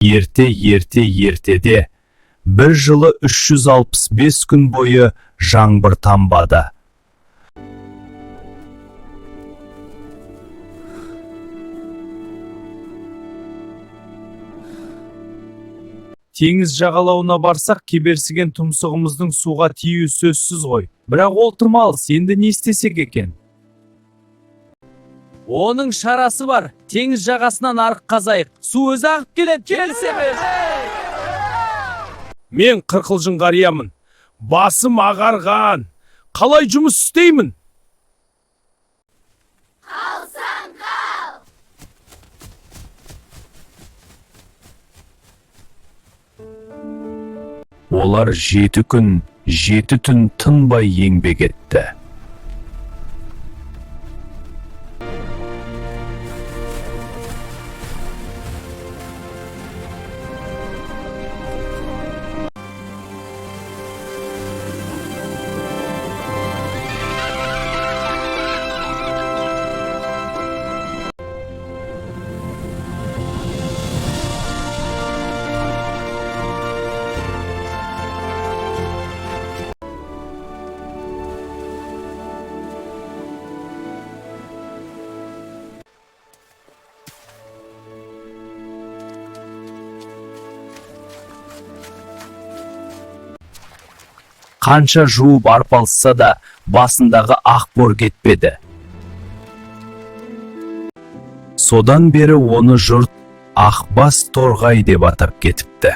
ертеде бір жылы 365 күн бойы жаңбыр тамбады. Теңіз жағалауына барсақ, кеберсіген тұмсығымыздың суға тиюі сөзсіз ғой. Бірақ ол тым алыс, енді не істесек екен? Оның шарасы бар. Теңіз жағасынан арық қазайық. Су өзі ағып келеді. Келсеме. Мен қырқылжың қариямын. Басым ағарған. Қалай жұмыс істеймін? Қалсаң қал. Олар 7 күн, 7 түн тынбай еңбек етті. Қанша жуып арпалысса да басындағы ақ бор кетпеді. Содан бері оны жұрт Ақбас торғай деп атап кетіпті.